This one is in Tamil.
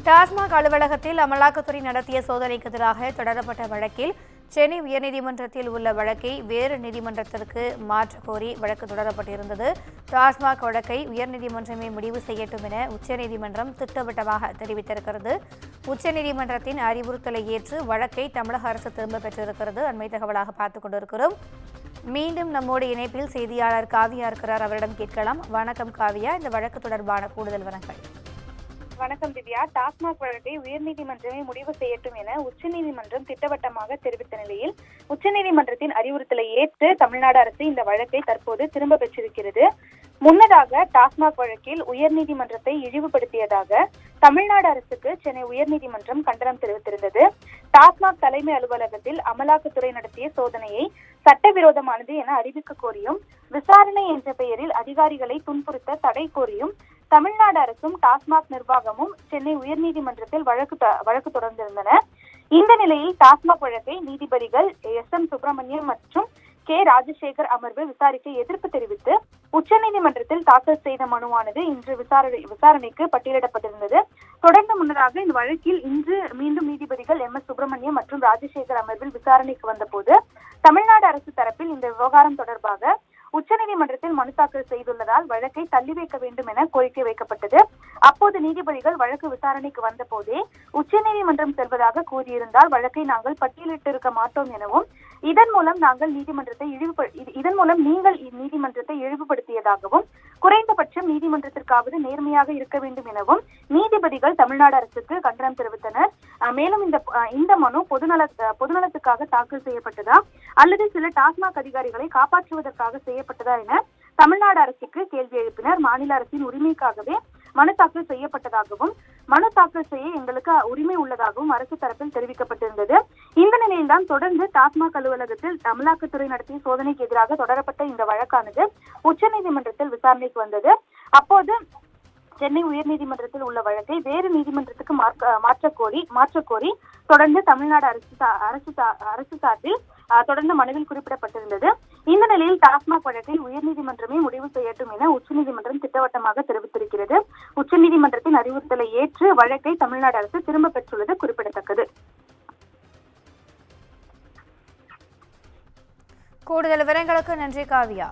டாஸ்மாக் அலுவலகத்தில் அமலாக்கத்துறை நடத்திய சோதனைக்கு எதிராக தொடரப்பட்ட வழக்கில் சென்னை உயர்நீதிமன்றத்தில் உள்ள வழக்கை வேறு நீதிமன்றத்திற்கு மாற்றக் கோரி வழக்கு தொடரப்பட்டிருந்தது. டாஸ்மாக் வழக்கை உயர்நீதிமன்றமே முடிவு செய்யட்டும் என உச்சநீதிமன்றம் திட்டவட்டமாக தெரிவித்திருக்கிறது. உச்சநீதிமன்றத்தின் அறிவுறுத்தலை ஏற்று வழக்கை தமிழக அரசு திரும்பப் பெற்றிருக்கிறது. அண்மை தகவலாக பார்த்துக் கொண்டிருக்கிறோம். மீண்டும் நம்மோடு இணைப்பில் செய்தியாளர் காவியா இருக்கிறார். அவரிடம் கேட்கலாம். வணக்கம் காவியா, இந்த வழக்கு தொடர்பான கூடுதல் விவரங்கள். வணக்கம் திவ்யா. டாஸ்மாக் வழக்கை உயர்நீதிமன்றமே முடிவு செய்யட்டும் என உச்சநீதிமன்றம் திட்டவட்டமாக தெரிவித்த நிலையில் உச்சநீதிமன்றத்தின் அறிவுறுத்தலை ஏற்று தமிழ்நாடு அரசு இந்த வழக்கை தற்போது திரும்ப பெற்றிருக்கிறது. முன்னதாக டாஸ்மாக் வழக்கில் உயர்நீதிமன்றத்தை இழிவுபடுத்தியதாக தமிழ்நாடு அரசுக்கு சென்னை உயர்நீதிமன்றம் கண்டனம் தெரிவித்திருந்தது. டாஸ்மாக் தலைமை அலுவலகத்தில் அமலாக்கத்துறை நடத்திய சோதனையை சட்டவிரோதமானது என அறிவிக்க கோரியும் விசாரணை என்ற பெயரில் அதிகாரிகளை துன்புறுத்த தடை கோரியும் தமிழ்நாடு அரசும் டாஸ்மாக் நிர்வாகமும் சென்னை உயர்நீதிமன்றத்தில் வழக்கு தொடர்ந்திருந்தன. இந்த நிலையில் டாஸ்மாக் வழக்கை நீதிபதிகள் SM சுப்பிரமணியம் மற்றும் K ராஜசேகர் அமர்வு விசாரிக்க எதிர்ப்பு தெரிவித்து உச்சநீதிமன்றத்தில் தாக்கல் செய்த மனுவானது இன்று விசாரணைக்கு பட்டியலிடப்பட்டிருந்தது. தொடர்ந்து முன்னதாக இந்த வழக்கில் இன்று மீண்டும் நீதிபதிகள் MS சுப்பிரமணியம் மற்றும் ராஜசேகர் அமர்வில் விசாரணைக்கு வந்தபோது தமிழ்நாடு அரசு தரப்பில் இந்த விவகாரம் தொடர்பாக உச்சநீதிமன்றத்தில் மனு தாக்கல் செய்துள்ளதால் வழக்கை தள்ளி வைக்க வேண்டும் என கோரிக்கை வைக்கப்பட்டது. அப்போது நீதிபதிகள் வழக்கு விசாரணைக்கு வந்த போதே உச்சநீதிமன்றம் செல்வதாக கூறியிருந்தால் வழக்கை நாங்கள் பட்டியலிட்டிருக்க மாட்டோம் எனவும் இதன் மூலம் நீங்கள் நீதிமன்றத்தை இழிவுபடுத்தியதாகவும் குறைந்தபட்சம் நீதிமன்றத்திற்காவது நேர்மையாக இருக்க வேண்டும் எனவும் நீதிபதிகள் தமிழ்நாடு அரசுக்கு கண்டனம் தெரிவித்தனர். மேலும் இந்த மனு பொதுநலத்துக்காக தாக்கல் செய்யப்பட்டதா அல்லது சில டாஸ்மாக் அதிகாரிகளை காப்பாற்றுவதற்காக செய்யப்பட்டதா என தமிழ்நாடு அரசுக்கு கேள்வி எழுப்பினர். மாநில அரசின் உரிமைக்காகவே மனு தாக்கல் செய்யப்பட்டதாகவும் மனு தாக்கல் செய்ய எங்களுக்கு உரிமை உள்ளதாகவும் அரசு தரப்பில் தெரிவிக்கப்பட்டிருந்தது. இந்த நிலையில்தான் தொடர்ந்து டாஸ்மாக் அலுவலகத்தில் அமலாக்கத்துறை நடத்திய சோதனைக்கு எதிராக தொடரப்பட்ட இந்த வழக்கானது உச்சநீதிமன்றத்தில் விசாரணைக்கு வந்தது. அப்போது சென்னை உயர்நீதிமன்றத்தில் உள்ள வழக்கை வேறு நீதிமன்றத்துக்கு மாற்றக் கோரி தொடர்ந்து தமிழ்நாடு அரசு சார்பில் தொடர்ந்து மனுவில் குறிப்பிடப்பட்டிருந்தது. இந்த நிலையில் டாஸ்மாக் வழக்கை உயர்நீதிமன்றமே முடிவு செய்யட்டும் என உச்சநீதிமன்றம் திட்டவட்டமாக தெரிவித்திருக்கிறது. உச்சநீதிமன்றத்தின் அறிவுறுத்தலை ஏற்று வழக்கை தமிழ்நாடு அரசு திரும்ப பெற்றுள்ளது குறிப்பிடத்தக்கது. கூடுதல் விவரங்களுக்கு நன்றி காவியா.